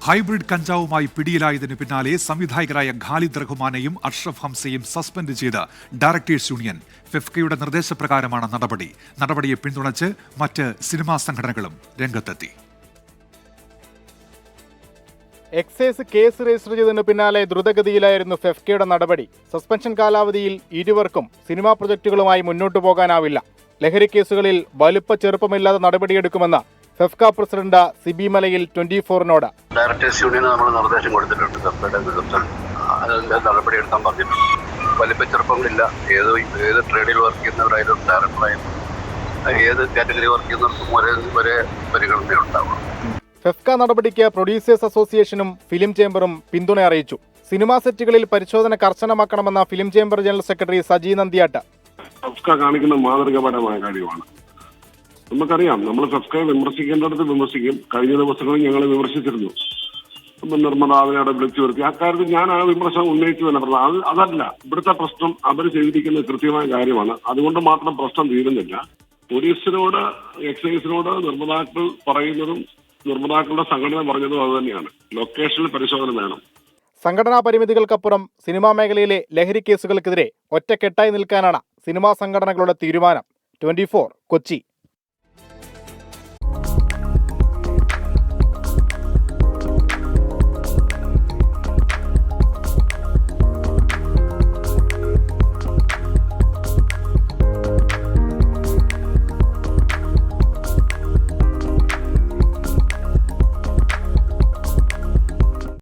Hybrid കഞ്ചാവുമായി പിടിയിലായതിന് പിന്നാലെ സംവിധായകരായ Khalid റഹ്മാനെയും Ashraf ഹംസയും suspend ചെയ്ത് ഡയറക്ടേഴ്സ് യൂണിയൻ. ഫെഫ്കയുടെ നിർദ്ദേശപ്രകാരമാണ് നടപടിയെ പിന്തുണച്ച് മറ്റ് സിനിമാ സംഘടനകളും രംഗത്തെത്തി. എക്സൈസ് കേസ് രജിസ്റ്റർ ചെയ്തതിനു പിന്നാലെ ദ്രുതഗതിയിലായിരുന്നു ഫെഫ്കയുടെ നടപടി. സസ്പെൻഷൻ കാലാവധിയിൽ ഇരുവർക്കും സിനിമാ പ്രൊജക്ടുകളുമായി മുന്നോട്ടു പോകാനാവില്ല. ലഹരി കേസുകളിൽ വലുപ്പ ചെറുപ്പമില്ലാതെ നടപടിയെടുക്കുമെന്ന് ഫെഫ്ക പ്രസിഡന്റ് സിബി മലയിൽ 24-നോട്. ഡയറക്ടേഴ്സ് യൂണിയന് നമ്മൾ നിർദ്ദേശം കൊടുത്തിട്ടുണ്ട്. ഫെഫ്കയുടെ നേതൃത്വത്തിൽ അതിന്റെ നടപടിയെടുക്കാൻ പറഞ്ഞിട്ടുണ്ട്. വലിപ്പ ചെറുപ്പങ്ങളില്ല. ഏത് ട്രേഡിൽ വർക്ക് ചെയ്യുന്നവരായാലും ഡയറക്ടറായാലും ഏത് കാറ്റഗറി വർക്ക് ചെയ്യുന്നവർക്കും ഒരേ പരിഗണന ഉണ്ടാവണം. ഫെഫ്ക നടപടിക്ക് പ്രൊഡ്യൂസേഴ്സ് അസോസിയേഷനും ഫിലിം ചേംബറും പിന്തുണ അറിയിച്ചു. സിനിമാ സെറ്റുകളിൽ പരിശോധന കർശനമാക്കണമെന്ന film chamber general secretary Saji Nandiyattu. FEFKA കാണിക്കുന്ന മാതൃകാപരമായ കാര്യമാണ്. നമുക്കറിയാം, നമ്മൾ ഫെഫ്കയെ വിമർശിക്കേണ്ടടുത്ത് വിമർശിക്കും. കഴിഞ്ഞ ദിവസങ്ങളിൽ ഞങ്ങൾ വിമർശിച്ചിരുന്നു. നിർമ്മലാവിനോട് വിളിച്ചു വരുത്തി. അക്കാര്യത്തിൽ ഞാൻ ആ വിമർശനം ഉന്നയിച്ചു തന്നെ പറഞ്ഞു. അതല്ല ഇവിടുത്തെ പ്രശ്നം. അവർ ചെയ്തിരിക്കുന്ന കൃത്യമായ കാര്യമാണ്. അതുകൊണ്ട് മാത്രം പ്രശ്നം തീരുന്നില്ല. പോലീസിനോട് എക്സൈസിനോട് നിർമ്മാതാക്കൾ പറയുന്നതും നിർമ്മാതാക്കളുടെ സംഘടന പറഞ്ഞതും അത് തന്നെയാണ്. ലൊക്കേഷനിൽ പരിശോധന വേണം. സംഘടനാ പരിമിതികൾക്കപ്പുറം സിനിമാ മേഖലയിലെ ലഹരി കേസുകൾക്കെതിരെ ഒറ്റക്കെട്ടായി നിൽക്കാനാണ് സിനിമാ സംഘടനകളുടെ തീരുമാനം. 24 കൊച്ചി.